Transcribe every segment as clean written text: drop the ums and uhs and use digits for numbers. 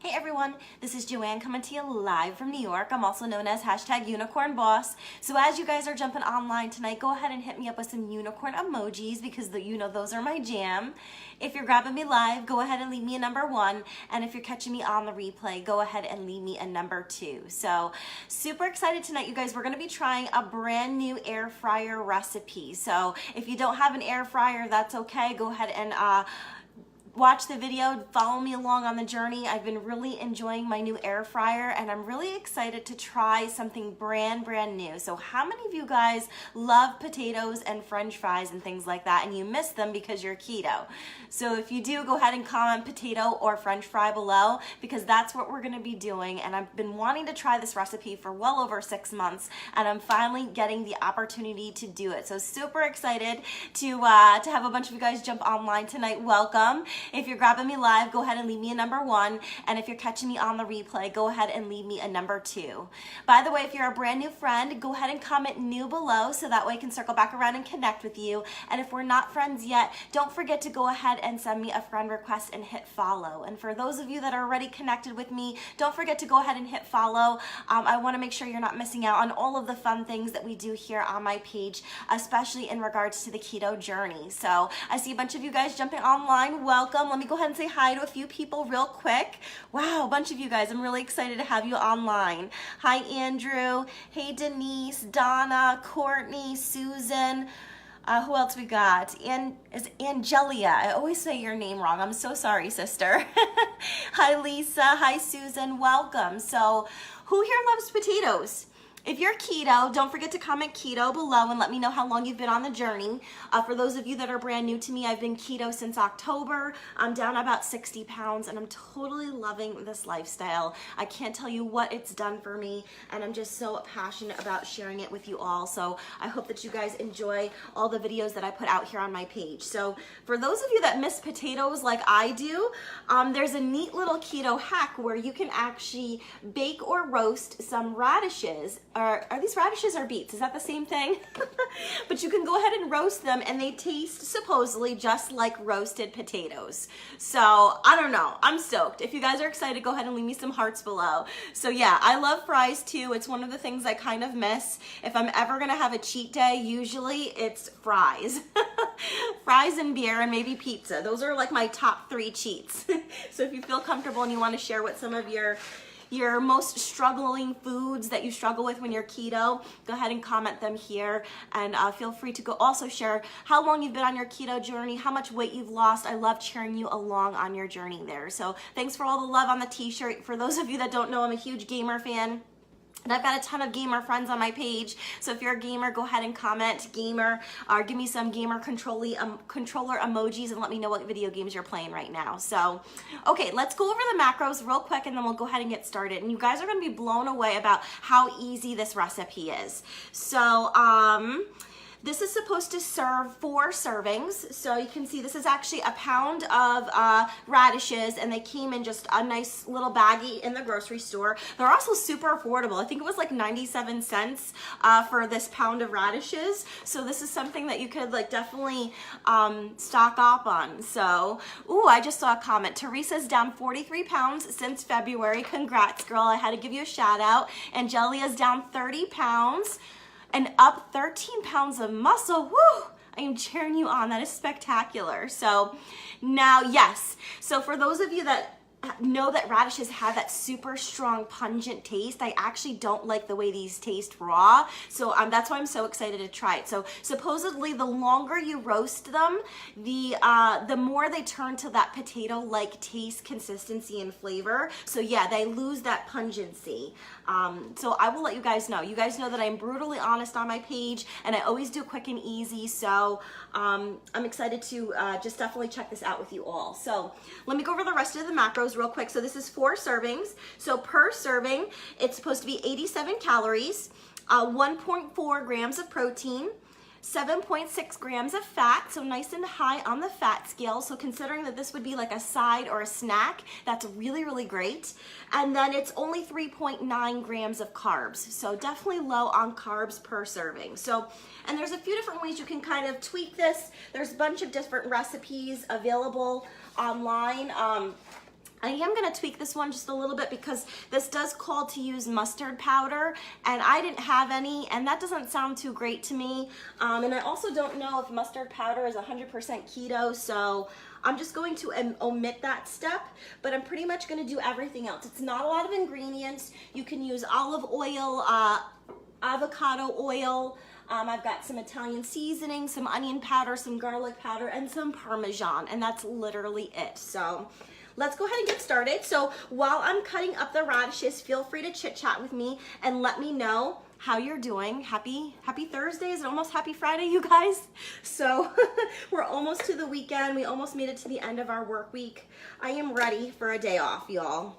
Hey everyone, this is Joanne coming to you live from New York. I'm also known as #UnicornBoss. So as you guys are jumping online tonight, go ahead and hit me up with some unicorn emojis because those are my jam. If you're grabbing me live, go ahead and leave me a number 1. And if you're catching me on the replay, go ahead and leave me a number 2. So super excited tonight, you guys. We're gonna be trying a brand new air fryer recipe. So if you don't have an air fryer, that's okay. Go ahead and watch the video, follow me along on the journey. I've been really enjoying my new air fryer and I'm really excited to try something brand new. So how many of you guys love potatoes and french fries and things like that and you miss them because you're keto? So if you do, go ahead and comment potato or french fry below because that's what we're gonna be doing. And I've been wanting to try this recipe for well over 6 months and I'm finally getting the opportunity to do it. So super excited to have a bunch of you guys jump online tonight. Welcome. If you're grabbing me live, go ahead and leave me a number 1. And if you're catching me on the replay, go ahead and leave me a number 2. By the way, if you're a brand new friend, go ahead and comment new below so that way I can circle back around and connect with you. And if we're not friends yet, don't forget to go ahead and send me a friend request and hit follow. And for those of you that are already connected with me, don't forget to go ahead and hit follow. I want to make sure you're not missing out on all of the fun things that we do here on my page, especially in regards to the keto journey. So I see a bunch of you guys jumping online. Welcome. Let me go ahead and say hi to a few people real quick. Wow, a bunch of you guys. I'm really excited to have you online. Hi, Andrew. Hey, Denise, Donna, Courtney, Susan. Who else we got? Is Angelia. I always say your name wrong. I'm so sorry, sister. Hi, Lisa. Hi, Susan. Welcome. So who here loves potatoes? If you're keto, don't forget to comment keto below and let me know how long you've been on the journey. For those of you that are brand new to me, I've been keto since October. I'm down about 60 pounds and I'm totally loving this lifestyle. I can't tell you what it's done for me and I'm just so passionate about sharing it with you all. So I hope that you guys enjoy all the videos that I put out here on my page. So for those of you that miss potatoes like I do, there's a neat little keto hack where you can actually bake or roast some radishes. Are these radishes or beets? Is that the same thing? But you can go ahead and roast them and they taste supposedly just like roasted potatoes. So I don't know, I'm stoked. If you guys are excited, go ahead and leave me some hearts below. So yeah, I love fries too. It's one of the things I kind of miss. If I'm ever gonna have a cheat day, usually it's fries. Fries and beer and maybe pizza. Those are like my top 3 cheats. So if you feel comfortable and you wanna share what some of your most struggling foods that you struggle with when you're keto, go ahead and comment them here and feel free to also share how long you've been on your keto journey, how much weight you've lost. I love cheering you along on your journey there. So thanks for all the love on the t-shirt. For those of you that don't know, I'm a huge gamer fan. And I've got a ton of gamer friends on my page. So if you're a gamer, go ahead and comment gamer or give me some gamer controller emojis and let me know what video games you're playing right now. So, okay, let's go over the macros real quick and then we'll go ahead and get started. And you guys are gonna be blown away about how easy this recipe is. So, this is supposed to serve 4 servings. So you can see this is actually a pound of radishes and they came in just a nice little baggie in the grocery store. They're also super affordable. I think it was like 97 cents for this pound of radishes. So this is something that you could like definitely stock up on. So, ooh, I just saw a comment. Teresa's down 43 pounds since February. Congrats, girl. I had to give you a shout out. Angelia's down 30 pounds. And up 13 pounds of muscle. Woo! I am cheering you on. That is spectacular. So now, yes. So for those of you that know that radishes have that super strong pungent taste, I actually don't like the way these taste raw. So that's why I'm so excited to try it. So supposedly the longer you roast them, the more they turn to that potato-like taste, consistency, and flavor. So yeah, they lose that pungency. So I will let you guys know. You guys know that I'm brutally honest on my page and I always do quick and easy. So I'm excited to just definitely check this out with you all. So let me go over the rest of the macros real quick. So this is 4 servings. So per serving, it's supposed to be 87 calories, 1.4 grams of protein, 7.6 grams of fat, so nice and high on the fat scale. So considering that this would be like a side or a snack, that's really, really great. And then it's only 3.9 grams of carbs. So definitely low on carbs per serving. So, and there's a few different ways you can kind of tweak this. There's a bunch of different recipes available online. I am gonna tweak this one just a little bit because this does call to use mustard powder, and I didn't have any, and that doesn't sound too great to me. And I also don't know if mustard powder is 100% keto, so I'm just going to omit that step, but I'm pretty much gonna do everything else. It's not a lot of ingredients. You can use olive oil, avocado oil. I've got some Italian seasoning, some onion powder, some garlic powder, and some Parmesan, and that's literally it. So let's go ahead and get started. So while I'm cutting up the radishes, feel free to chit chat with me and let me know how you're doing. Happy Thursday. Is it almost happy Friday, you guys? So we're almost to the weekend. We almost made it to the end of our work week. I am ready for a day off, y'all.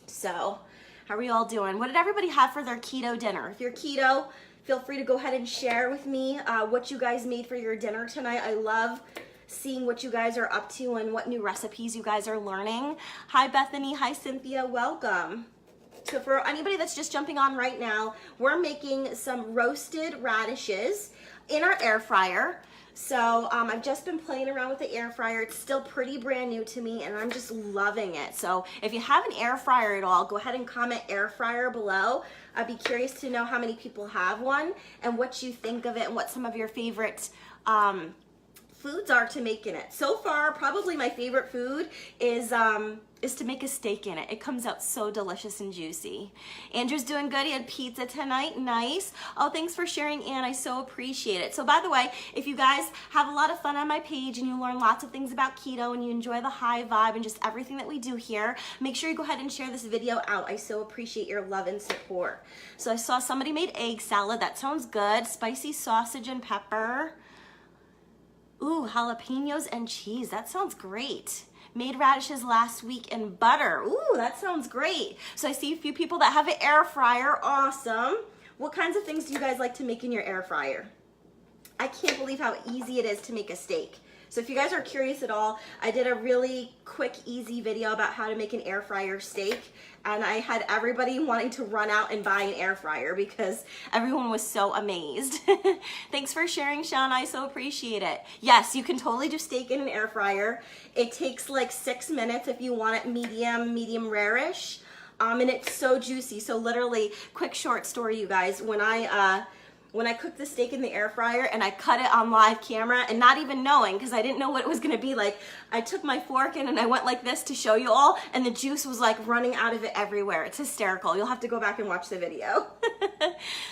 So how are we all doing? What did everybody have for their keto dinner? If you're keto, feel free to go ahead and share with me what you guys made for your dinner tonight. I love seeing what you guys are up to and what new recipes you guys are learning. Hi Bethany, hi Cynthia, welcome. So for anybody that's just jumping on right now, we're making some roasted radishes in our air fryer. So I've just been playing around with the air fryer. It's still pretty brand new to me and I'm just loving it. So if you have an air fryer at all, go ahead and comment air fryer below. I'd be curious to know how many people have one and what you think of it and what some of your favorite foods are to make in it. So far, probably my favorite food is to make a steak in it. It comes out so delicious and juicy. Andrew's doing good. He had pizza tonight. Nice. Oh, thanks for sharing, Ann. I so appreciate it. So by the way, if you guys have a lot of fun on my page and you learn lots of things about keto and you enjoy the high vibe and just everything that we do here, make sure you go ahead and share this video out. I so appreciate your love and support. So I saw somebody made egg salad. That sounds good. Spicy sausage and pepper. Ooh, jalapenos and cheese. That sounds great. Made radishes last week in butter. Ooh, that sounds great. So I see a few people that have an air fryer. Awesome. What kinds of things do you guys like to make in your air fryer? I can't believe how easy it is to make a steak. So if you guys are curious at all, I did a really quick, easy video about how to make an air fryer steak. And I had everybody wanting to run out and buy an air fryer because everyone was so amazed. Thanks for sharing, Sean. I so appreciate it. Yes, you can totally do steak in an air fryer. It takes like 6 minutes if you want it medium rare-ish. And it's so juicy. So literally, quick short story, you guys. When I cooked the steak in the air fryer and I cut it on live camera and not even knowing, because I didn't know what it was gonna be like, I took my fork in and I went like this to show you all, and the juice was like running out of it everywhere. It's hysterical. You'll have to go back and watch the video.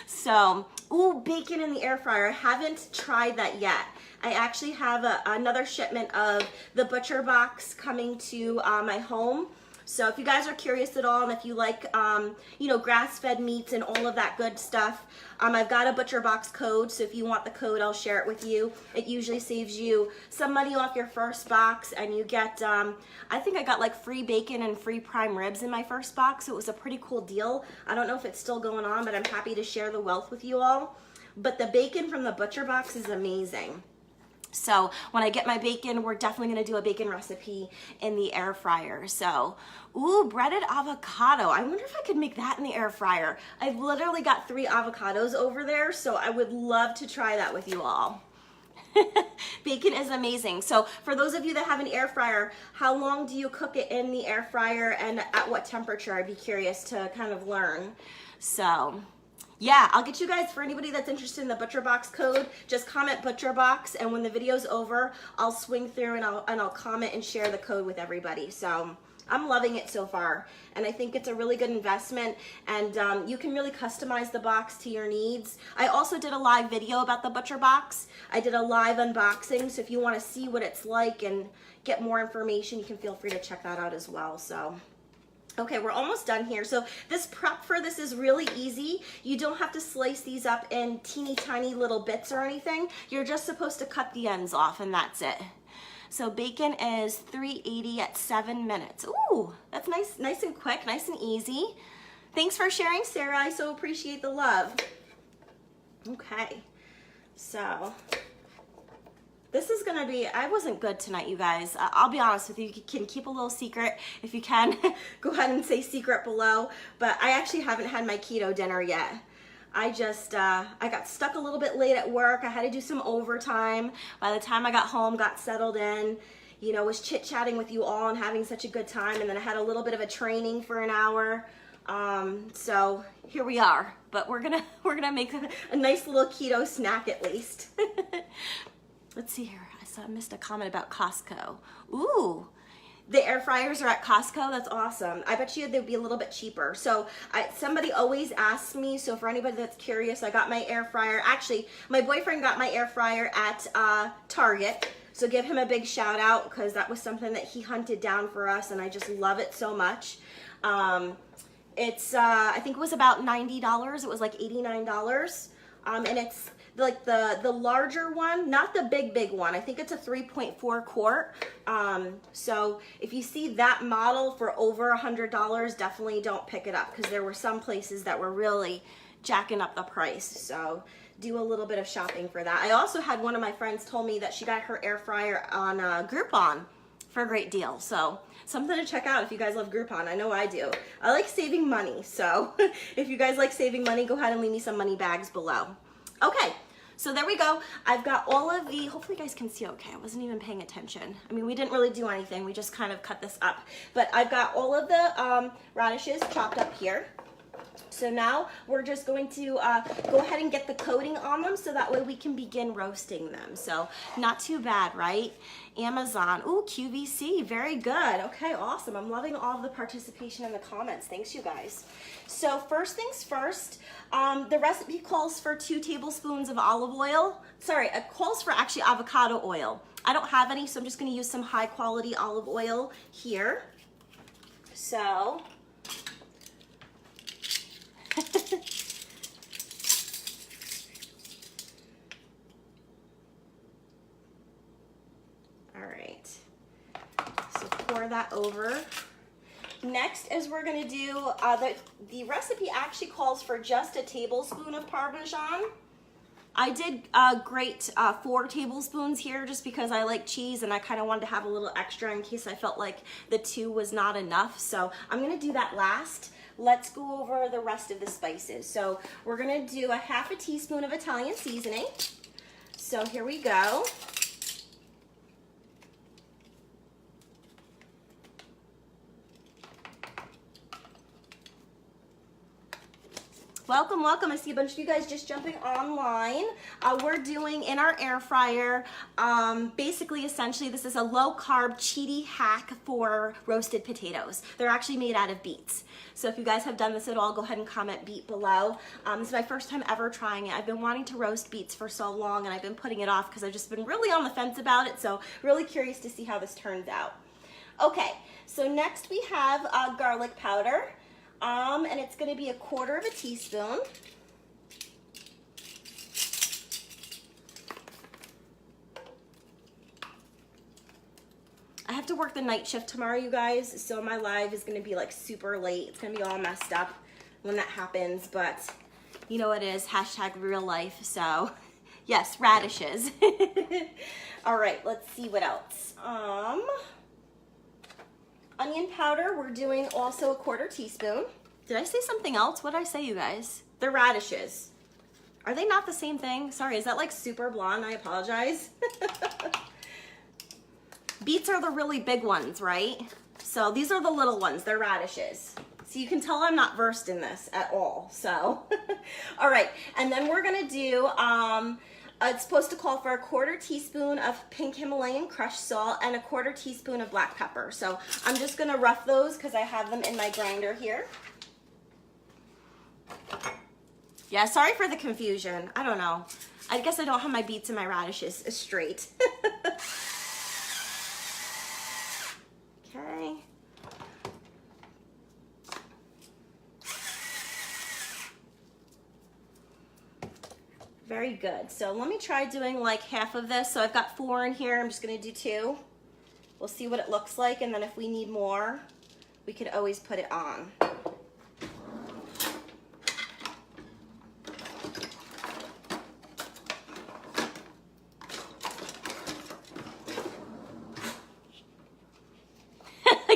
So, ooh, bacon in the air fryer. I haven't tried that yet. I actually have another shipment of the Butcher Box coming to my home. So if you guys are curious at all and if you like, you know, grass-fed meats and all of that good stuff, I've got a Butcher Box code. So if you want the code, I'll share it with you. It usually saves you some money off your first box, and you get, I think I got like free bacon and free prime ribs in my first box. So it was a pretty cool deal. I don't know if it's still going on, but I'm happy to share the wealth with you all. But the bacon from the Butcher Box is amazing. So when I get my bacon, we're definitely gonna do a bacon recipe in the air fryer. So, ooh, breaded avocado. I wonder if I could make that in the air fryer. I've literally got 3 avocados over there, so I would love to try that with you all. Bacon is amazing. So for those of you that have an air fryer, how long do you cook it in the air fryer and at what temperature? I'd be curious to kind of learn. So yeah, I'll get you guys, for anybody that's interested in the Butcher Box code, just comment Butcher Box, and when the video's over, I'll swing through and I'll comment and share the code with everybody. So I'm loving it so far, and I think it's a really good investment, and you can really customize the box to your needs. I also did a live video about the Butcher Box. I did a live unboxing, so if you want to see what it's like and get more information, you can feel free to check that out as well. So okay, we're almost done here. So this prep for this is really easy. You don't have to slice these up in teeny tiny little bits or anything. You're just supposed to cut the ends off and that's it. So bacon is 380 at 7 minutes. Ooh, that's nice and quick, nice and easy. Thanks for sharing, Sarah. I so appreciate the love. Okay, so this is gonna be, I wasn't good tonight, you guys. I'll be honest with you, you can keep a little secret if you can. Go ahead and say secret below, but I actually haven't had my keto dinner yet. I got stuck a little bit late at work. I had to do some overtime. By the time I got home, got settled in, you know, was chit-chatting with you all and having such a good time, and then I had a little bit of a training for an hour. So here we are, but we're gonna make a nice little keto snack at least. Let's see here. I missed a comment about Costco. Ooh, the air fryers are at Costco. That's awesome. I bet you they'd be a little bit cheaper. So somebody always asks me, so for anybody that's curious, I got my air fryer. Actually, my boyfriend got my air fryer at Target. So give him a big shout out, because that was something that he hunted down for us, and I just love it so much. It's, I think it was about $90. It was like $89. And it's like the larger one, not the big one. I think it's a 3.4 quart. So if you see that model for over $100, definitely don't pick it up, because there were some places that were really jacking up the price. So do a little bit of shopping for that. I also had one of my friends told me that she got her air fryer on Groupon for a great deal. So something to check out if you guys love Groupon. I know I do. I like saving money. So if you guys like saving money, go ahead and leave me some money bags below. Okay, so there we go. I've got all of the, hopefully you guys can see okay. I wasn't even paying attention. I mean, we didn't really do anything. We just kind of cut this up. But I've got all of the radishes chopped up here. So now we're just going to go ahead and get the coating on them, so that way we can begin roasting them. So not too bad, right? Amazon, ooh, QVC, very good. Okay, awesome. I'm loving all of the participation in the comments. Thanks, you guys. So first things first, the recipe calls for 2 tablespoons of olive oil. Sorry, it calls for actually avocado oil. I don't have any, so I'm just gonna use some high quality olive oil here. So, all right, so pour that over. Next is we're gonna do, the recipe actually calls for just a tablespoon of Parmesan. I did grate 4 tablespoons here just because I like cheese and I kind of wanted to have a little extra in case I felt like the 2 was not enough. So I'm gonna do that last. Let's go over the rest of the spices. So we're gonna do a ½ teaspoon of Italian seasoning. So here we go. Welcome, welcome. I see a bunch of you guys just jumping online. We're doing in our air fryer, basically, essentially, this is a low-carb, cheaty hack for roasted potatoes. They're actually made out of beets. So if you guys have done this at all, go ahead and comment beet below. This is my first time ever trying it. I've been wanting to roast beets for so long, and I've been putting it off because I've just been really on the fence about it, so really curious to see how this turns out. Okay, so next we have garlic powder. And it's going to be 1/4 teaspoon. I have to work the night shift tomorrow, you guys, so my live is going to be like super late. It's going to be all messed up when that happens, but you know it is, #real life, so yes, radishes. All right, let's see what else. Onion powder, we're doing also 1/4 teaspoon. Did I say something else? What did I say, you guys? The radishes. Are they not the same thing? Sorry, is that like super blonde? I apologize. Beets are the really big ones, right? So these are the little ones, they're radishes. So you can tell I'm not versed in this at all, so. All right, and then we're gonna do, it's supposed to call for 1/4 teaspoon of pink Himalayan crushed salt and 1/4 teaspoon of black pepper. So I'm just gonna rough those because I have them in my grinder here. Yeah, sorry for the confusion. I don't know. I guess I don't have my beets and my radishes straight. Okay. Very good. So let me try doing like half of this. So I've got 4 in here. I'm just going to do 2. We'll see what it looks like, and then if we need more, we could always put it on.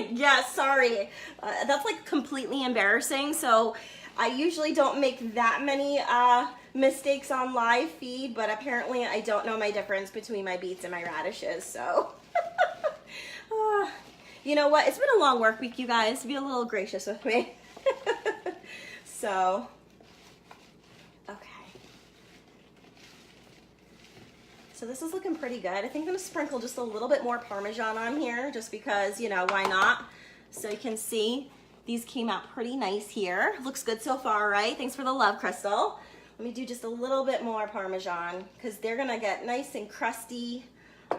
Yeah, sorry. That's like completely embarrassing. So I usually don't make that many mistakes on live feed, but apparently I don't know my difference between my beets and my radishes. So You know what? It's been a long work week, you guys. Be a little gracious with me. So, okay. So this is looking pretty good. I think I'm gonna sprinkle just a little bit more Parmesan on here just because, you know, why not? So you can see these came out pretty nice here. Looks good so far, right? Thanks for the love, Crystal. Let me do just a little bit more Parmesan because they're gonna get nice and crusty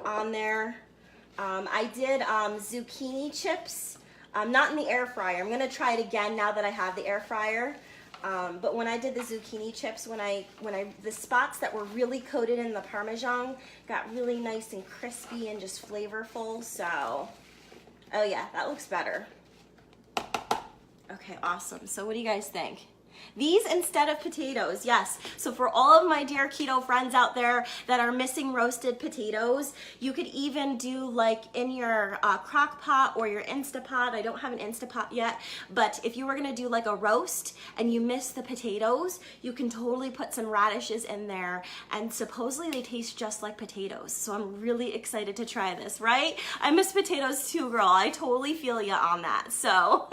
on there. I did zucchini chips, not in the air fryer. I'm gonna try it again now that I have the air fryer. But when I did the zucchini chips, the spots that were really coated in the Parmesan got really nice and crispy and just flavorful. So, oh yeah, that looks better. Okay, awesome. So what do you guys think? These instead of potatoes, yes. So for all of my dear keto friends out there that are missing roasted potatoes, you could even do like in your crock pot or your Instapot. I don't have an Instapot yet, but if you were gonna do like a roast and you miss the potatoes, you can totally put some radishes in there, and supposedly they taste just like potatoes. So I'm really excited to try this, right? I miss potatoes too, girl. I totally feel you on that. So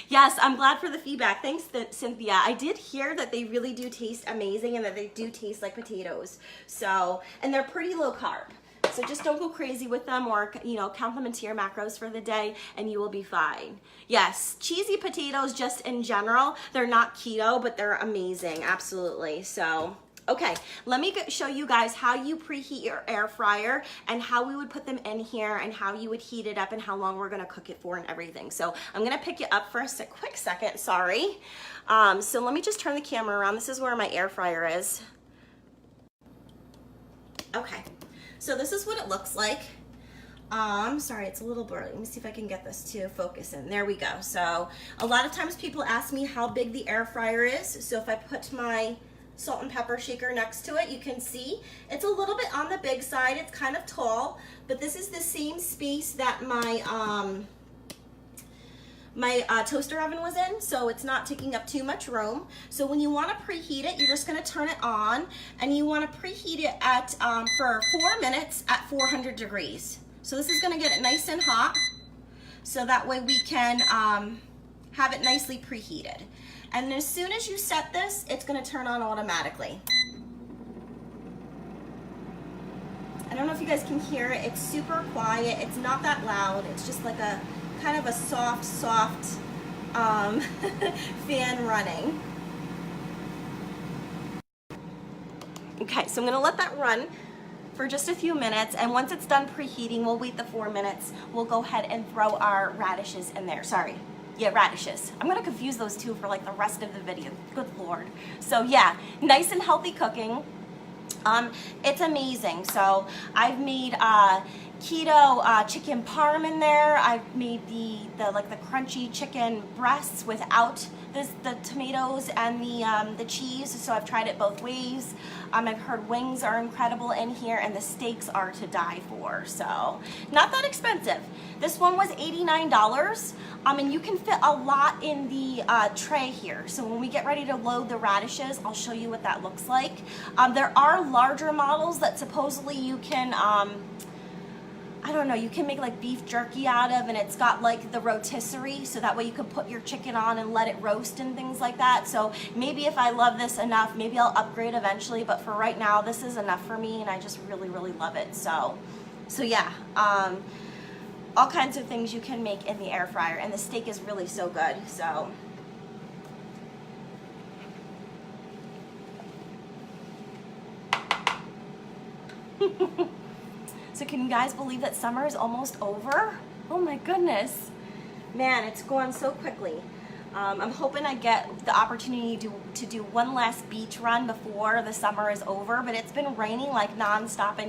yes, I'm glad for the feedback. Thanks, Cynthia. I did hear that they really do taste amazing and that they do taste like potatoes. So, and they're pretty low carb. So just don't go crazy with them, or, you know, count them into your macros for the day and you will be fine. Yes, cheesy potatoes just in general, they're not keto, but they're amazing, absolutely. So, okay, let me show you guys how you preheat your air fryer and how we would put them in here and how you would heat it up and how long we're gonna cook it for and everything. So I'm gonna pick you up for a quick second, sorry. So let me just turn the camera around. This is where my air fryer is. Okay, so this is what it looks like. Sorry, it's a little blurry. Let me see if I can get this to focus in. There we go. So a lot of times people ask me how big the air fryer is. So if I put my salt and pepper shaker next to it, you can see it's a little bit on the big side. It's kind of tall, but this is the same space that my toaster oven was in, so it's not taking up too much room. So when you want to preheat it, you're just going to turn it on, and you want to preheat it at for 4 minutes at 400 degrees. So this is going to get it nice and hot, so that way we can have it nicely preheated. And as soon as you set this, it's going to turn on automatically. I don't know if you guys can hear it. It's super quiet. It's not that loud. It's just like a kind of a soft fan running. Okay, so I'm gonna let that run for just a few minutes, and once it's done preheating, we'll wait the 4 minutes. We'll go ahead and throw our radishes in there. Sorry, yeah, radishes. I'm gonna confuse those two for like the rest of the video. Good Lord. So yeah, nice and healthy cooking. It's amazing. So I've made keto chicken parm in there. I've made the crunchy chicken breasts without the tomatoes and the cheese. So I've tried it both ways. I've heard wings are incredible in here, and the steaks are to die for. So not that expensive. This one was $89, and you can fit a lot in the tray here. So when we get ready to load the radishes, I'll show you what that looks like. There are larger models that supposedly you can I don't know, you can make like beef jerky out of, and it's got like the rotisserie, so that way you can put your chicken on and let it roast and things like that. So maybe if I love this enough, maybe I'll upgrade eventually, but for right now, this is enough for me, and I just really, really love it. So yeah, all kinds of things you can make in the air fryer, and the steak is really so good, so. So can you guys believe that summer is almost over? Oh my goodness. Man, it's going so quickly. I'm hoping I get the opportunity to do one last beach run before the summer is over, but it's been raining like nonstop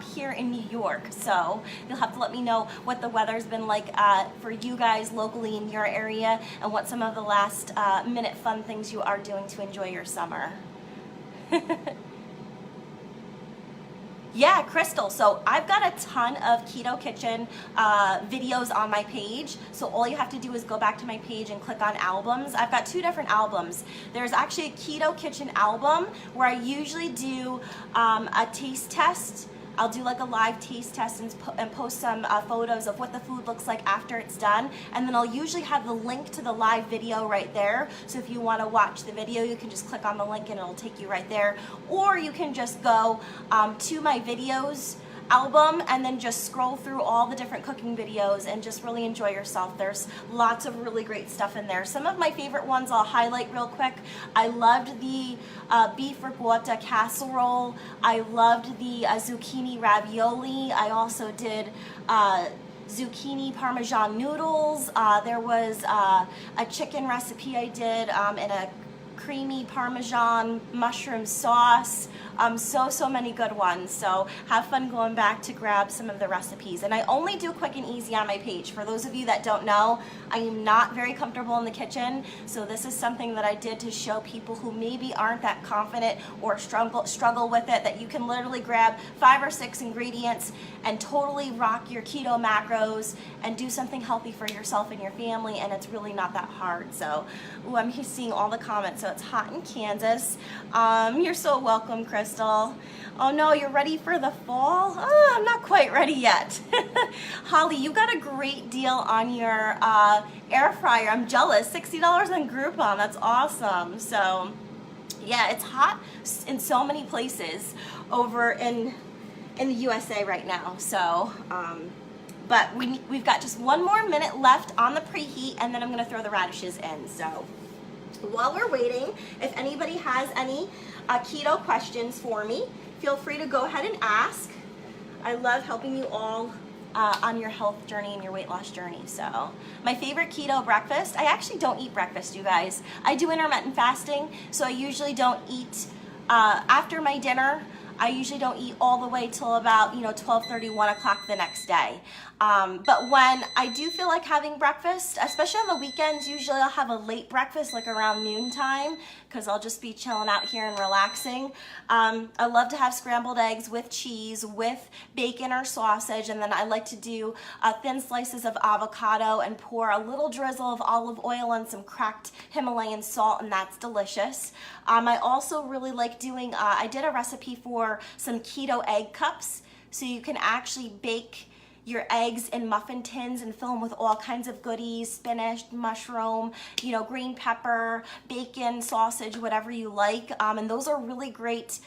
here in New York. So you'll have to let me know what the weather's been like for you guys locally in your area, and what some of the last minute fun things you are doing to enjoy your summer. Yeah, Crystal. So I've got a ton of Keto Kitchen videos on my page. So all you have to do is go back to my page and click on albums. I've got 2 different albums. There's actually a Keto Kitchen album where I usually do a taste test I'll do like a live taste test and post some photos of what the food looks like after it's done. And then I'll usually have the link to the live video right there. So if you want to watch the video, you can just click on the link and it'll take you right there. Or you can just go to my videos album and then just scroll through all the different cooking videos and just really enjoy yourself. There's lots of really great stuff in there. Some of my favorite ones I'll highlight real quick. I loved the beef ricotta casserole. I loved the zucchini ravioli. I also did zucchini Parmesan noodles. There was a chicken recipe I did in a creamy Parmesan mushroom sauce. So many good ones. So have fun going back to grab some of the recipes. And I only do quick and easy on my page. For those of you that don't know, I am not very comfortable in the kitchen. So this is something that I did to show people who maybe aren't that confident or struggle with it, that you can literally grab 5 or 6 ingredients and totally rock your keto macros and do something healthy for yourself and your family, and it's really not that hard. So ooh, I'm seeing all the comments. So it's hot in Kansas. You're so welcome, Crystal. Oh no, you're ready for the fall? Oh, I'm not quite ready yet. Holly, you got a great deal on your air fryer. I'm jealous. $60 on Groupon. That's awesome. So yeah, it's hot in so many places over in the USA right now. So but we've got just 1 more minute left on the preheat, and then I'm gonna throw the radishes in. So while we're waiting, if anybody has any keto questions for me, feel free to go ahead and ask. I love helping you all on your health journey and your weight loss journey. So my favorite keto breakfast, I actually don't eat breakfast, you guys. I do intermittent fasting, so I usually don't eat after my dinner. I usually don't eat all the way till about 12:30, 1 o'clock the next day. But when I do feel like having breakfast, especially on the weekends, usually I'll have a late breakfast like around noontime, because I'll just be chilling out here and relaxing. I love to have scrambled eggs with cheese, with bacon or sausage, and then I like to do thin slices of avocado and pour a little drizzle of olive oil and some cracked Himalayan salt, and that's delicious. I also really like doing, I did a recipe for some keto egg cups, so you can actually bake your eggs in muffin tins and fill them with all kinds of goodies, spinach, mushroom, green pepper, bacon, sausage, whatever you like. And those are really great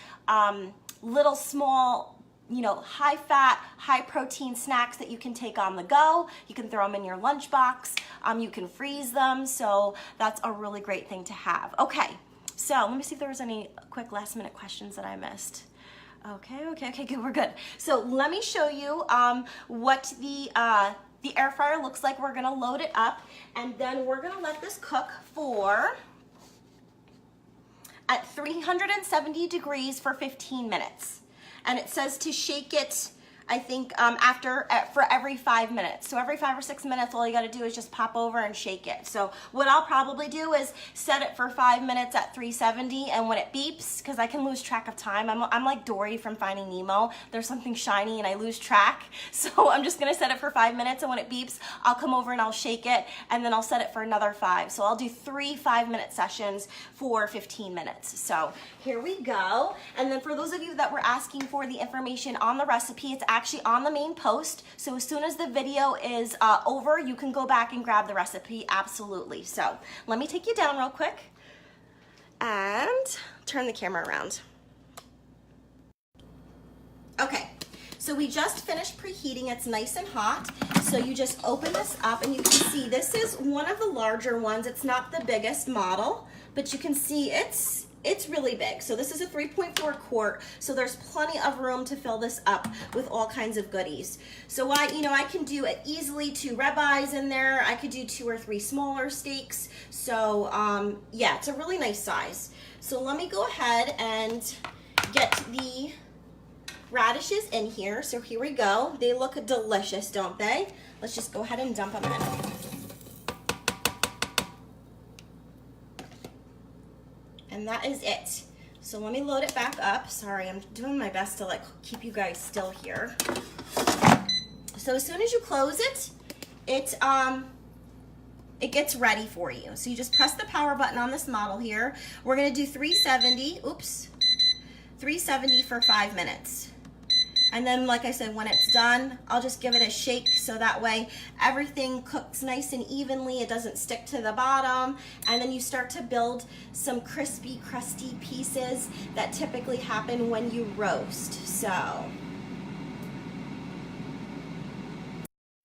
little small, high fat, high protein snacks that you can take on the go. You can throw them in your lunchbox. You can freeze them. So that's a really great thing to have. Okay, so let me see if there was any quick last minute questions that I missed. Okay, good, we're good. So let me show you what the air fryer looks like. We're gonna load it up, and then we're gonna let this cook at 370 degrees for 15 minutes. And it says to shake it, I think, for every 5 minutes. So every 5 or 6 minutes, all you gotta do is just pop over and shake it. So what I'll probably do is set it for 5 minutes at 370, and when it beeps, because I can lose track of time, I'm like Dory from Finding Nemo. There's something shiny and I lose track. So I'm just gonna set it for 5 minutes, and when it beeps, I'll come over and I'll shake it, and then I'll set it for another 5. So I'll do 3 5-minute sessions for 15 minutes. So here we go. And then for those of you that were asking for the information on the recipe, it's actually on the main post. So as soon as the video is over, you can go back and grab the recipe, absolutely. So let me take you down real quick and turn the camera around. Okay, so we just finished preheating. It's nice and hot. So you just open this up, and you can see this is one of the larger ones. It's not the biggest model, but you can see it's really big. So this is a 3.4 quart, so there's plenty of room to fill this up with all kinds of goodies. So I can do easily 2 ribeyes in there. I could do 2 or 3 smaller steaks. So yeah, it's a really nice size. So let me go ahead and get the radishes in here. So here we go. They look delicious, don't they? Let's just go ahead and dump them in. And that is it. So let me load it back up. Sorry, I'm doing my best to keep you guys still here. So as soon as you close it, it gets ready for you. So you just press the power button on this model here. We're gonna do 370 for 5 minutes. And then, like I said, when it's done, I'll just give it a shake so that way everything cooks nice and evenly. It doesn't stick to the bottom. And then you start to build some crispy, crusty pieces that typically happen when you roast. So,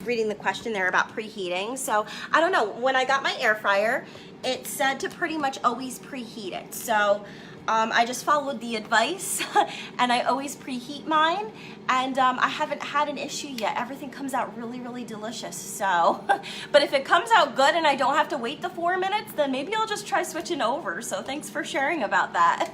reading the question there about preheating. So, I don't know. When I got my air fryer, it said to pretty much always preheat it. So, I just followed the advice and I always preheat mine, and I haven't had an issue yet. Everything comes out really, really delicious. So, but if it comes out good and I don't have to wait the 4 minutes, then maybe I'll just try switching over. So thanks for sharing about that.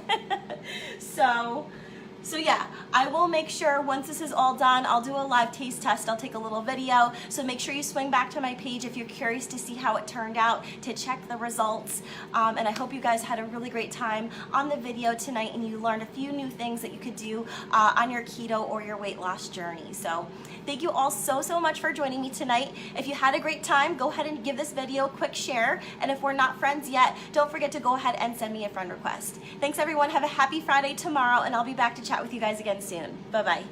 So yeah, I will make sure once this is all done, I'll do a live taste test. I'll take a little video. So make sure you swing back to my page if you're curious to see how it turned out, to check the results. And I hope you guys had a really great time on the video tonight and you learned a few new things that you could do on your keto or your weight loss journey. So thank you all so much for joining me tonight. If you had a great time, go ahead and give this video a quick share. And if we're not friends yet, don't forget to go ahead and send me a friend request. Thanks everyone. Have a happy Friday tomorrow, and I'll be back to chat with you guys again soon. Bye-bye.